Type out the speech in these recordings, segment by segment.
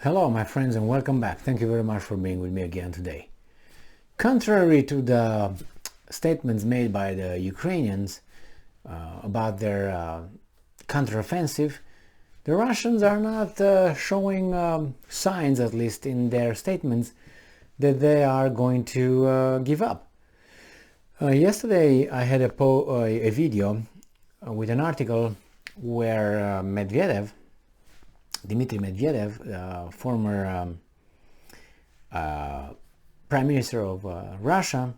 Hello my friends and welcome back. Thank you very much for being with me again today. Contrary to the statements made by the Ukrainians about their counteroffensive, the Russians are not showing signs, at least in their statements, that they are going to give up. Yesterday I had a video with an article where Dmitry Medvedev, former Prime Minister of Russia,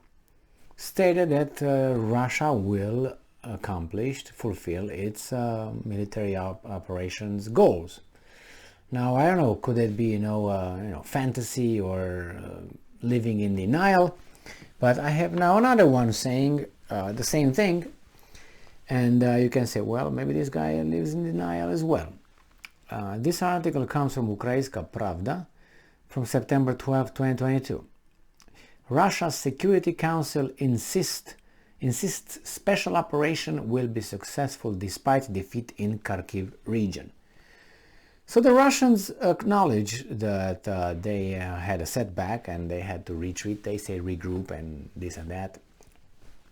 stated that Russia will fulfill its military operations goals. Now, I don't know, could it be fantasy or living in denial? But I have now another one saying the same thing, and you can say, well, maybe this guy lives in denial as well. This article comes from Ukrainska Pravda from September 12, 2022. Russia's Security Council insists special operation will be successful despite defeat in Kharkiv region. So the Russians acknowledge that they had a setback and they had to retreat. They say regroup and this and that.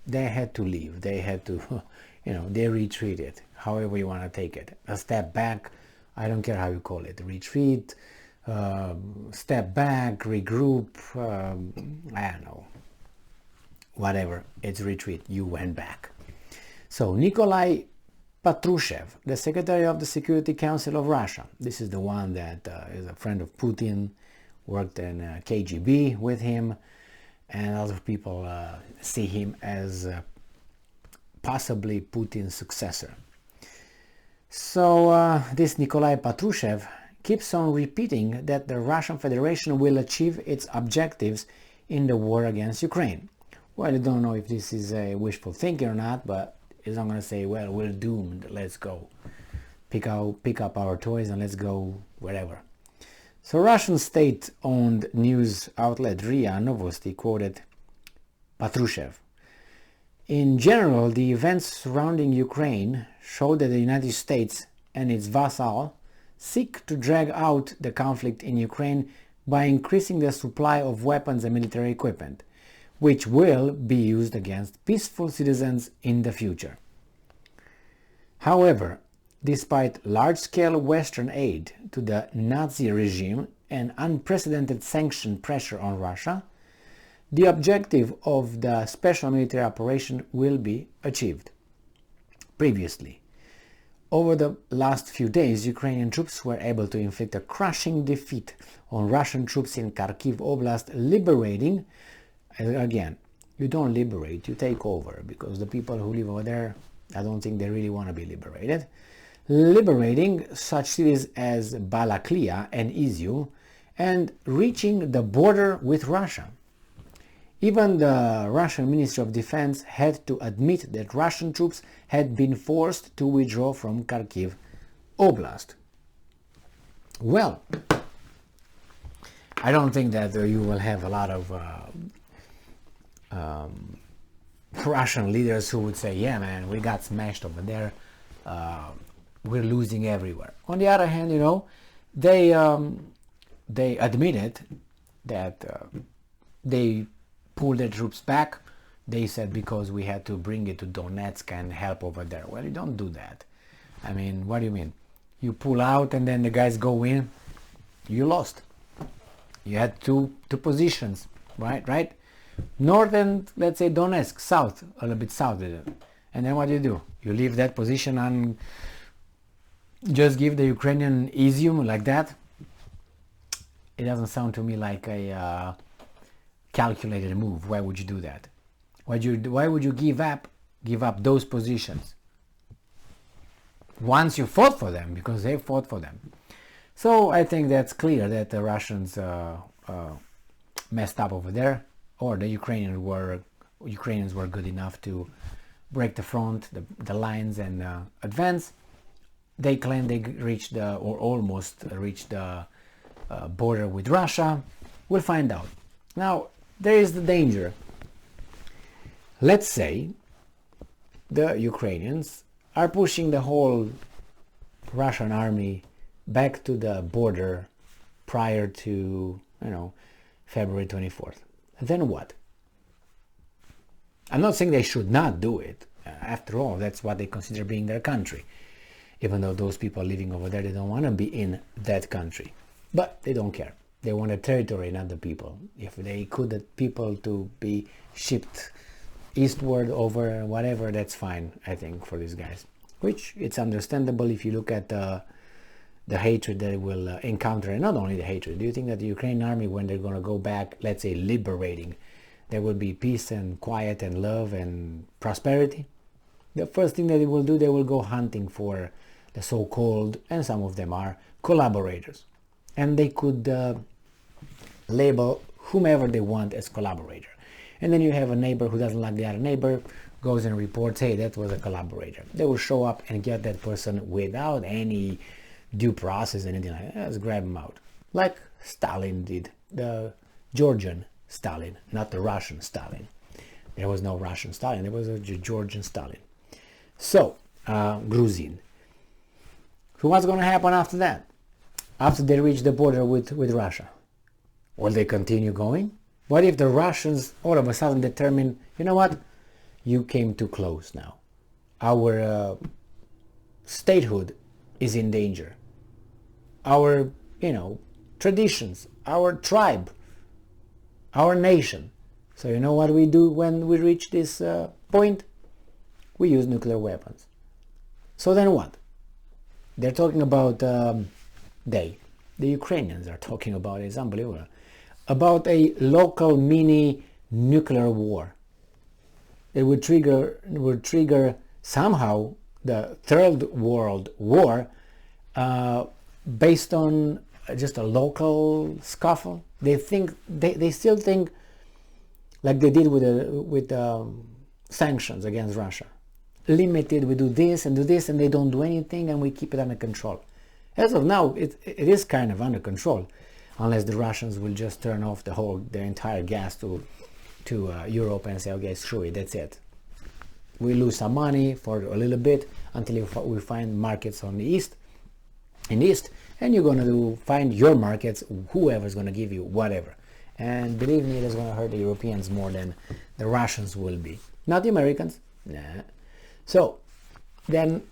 They had to leave. They had to, they retreated. However you want to take it. A step back. I don't care how you call it. Retreat, step back, regroup. I don't know. Whatever. It's retreat. You went back. So Nikolai Patrushev, the Secretary of the Security Council of Russia. This is the one that is a friend of Putin, worked in KGB with him, and a lot of people see him as possibly Putin's successor. So this Nikolai Patrushev keeps on repeating that the Russian Federation will achieve its objectives in the war against Ukraine. Well, I don't know if this is a wishful thinking or not, but he's not going to say, well, we're doomed, let's go. Pick up our toys and let's go wherever. So Russian state-owned news outlet RIA Novosti quoted Patrushev. In general, the events surrounding Ukraine show that the United States and its vassal seek to drag out the conflict in Ukraine by increasing the supply of weapons and military equipment, which will be used against peaceful citizens in the future. However, despite large-scale Western aid to the Nazi regime and unprecedented sanction pressure on Russia, the objective of the special military operation will be achieved. Previously, over the last few days, Ukrainian troops were able to inflict a crushing defeat on Russian troops in Kharkiv Oblast, liberating, again, you don't liberate, you take over, because the people who live over there, I don't think they really want to be liberated, liberating such cities as Balaklia and Izium, and reaching the border with Russia. Even the Russian Ministry of Defense had to admit that Russian troops had been forced to withdraw from Kharkiv Oblast. Well, I don't think that you will have a lot of Russian leaders who would say, yeah man, we got smashed over there, we're losing everywhere. On the other hand, they admitted that they pulled their troops back. They said because we had to bring it to Donetsk and help over there. Well, you don't do that. I mean, what do you mean? You pull out and then the guys go in. You lost. You had two positions, right? North and, let's say, Donetsk, south, a little bit south. And then what do? You leave that position and just give the Ukrainian Izium like that? It doesn't sound to me like a calculated move. Why would you do that? Why would you give up those positions once you fought for them? Because they fought for them. So I think that's clear that the Russians messed up over there, or the Ukrainians were good enough to break the front, the lines, and advance. They claim they reached or almost reached the border with Russia. We'll find out. Now, there is the danger. Let's say the Ukrainians are pushing the whole Russian army back to the border prior to, February 24th. Then what? I'm not saying they should not do it. After all, that's what they consider being their country. Even though those people living over there, they don't want to be in that country. But they don't care. They want a territory, not the people. If they could the people to be shipped eastward over whatever, that's fine, I think, for these guys. Which it's understandable if you look at the hatred that they will encounter. And not only the hatred. Do you think that the Ukrainian army, when they're going to go back, let's say liberating, there will be peace and quiet and love and prosperity? The first thing that they will do, they will go hunting for the so-called, and some of them are, collaborators. And they could label whomever they want as collaborator. And then you have a neighbor who doesn't like the other neighbor, goes and reports, hey, that was a collaborator. They will show up and get that person without any due process, anything like that. Just grab him out. Like Stalin did, the Georgian Stalin, not the Russian Stalin. There was no Russian Stalin, there was a Georgian Stalin. So, Gruzin. So what's going to happen after that? After they reach the border with Russia? Will they continue going? What if the Russians all of a sudden determine, you know what? You came too close now. Our statehood is in danger. Our, traditions, our tribe, our nation. So you know what we do when we reach this point? We use nuclear weapons. So then what? They're talking about, the Ukrainians are talking about, it's unbelievable, about a local mini nuclear war. It would trigger somehow the Third World War based on just a local scuffle. They still think like they did with sanctions against Russia. Limited, we do this, and they don't do anything, and we keep it under control. As of now, it is kind of under control, unless the Russians will just turn off the entire gas to Europe and say, okay, screw it, that's it. We lose some money for a little bit until we find markets in the east, and you're going to find your markets, whoever's going to give you whatever. And believe me, it's going to hurt the Europeans more than the Russians will be. Not the Americans. Nah. So then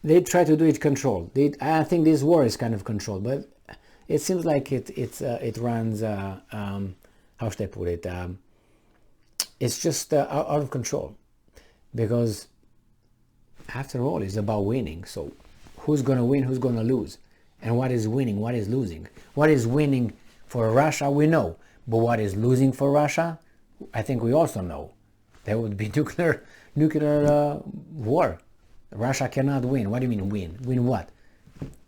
they try to do it controlled. I think this war is kind of controlled, but it seems like it runs, how should I put it, it's just out of control. Because after all, it's about winning. So who's going to win, who's going to lose? And what is winning, what is losing? What is winning for Russia, we know. But what is losing for Russia, I think we also know. There would be nuclear war. Russia cannot win. What do you mean win? Win what?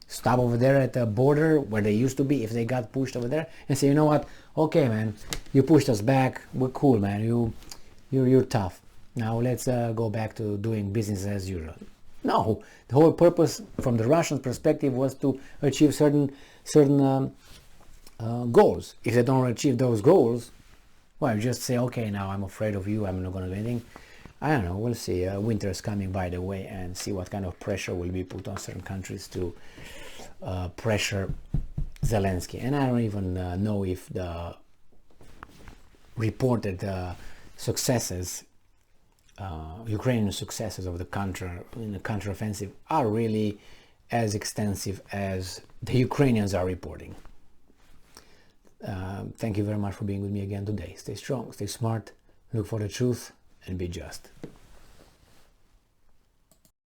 Stop over there at the border where they used to be if they got pushed over there and say, you know what? Okay, man, you pushed us back. We're cool, man. You're tough. Now let's go back to doing business as usual. No, the whole purpose from the Russian perspective was to achieve certain goals. If they don't achieve those goals, well, just say, okay, now I'm afraid of you. I'm not going to do anything. I don't know. We'll see. Winter is coming, by the way, and see what kind of pressure will be put on certain countries to pressure Zelensky. And I don't even know if the reported successes, Ukrainian successes of the counteroffensive are really as extensive as the Ukrainians are reporting. Thank you very much for being with me again today. Stay strong, stay smart, look for the truth, and be just.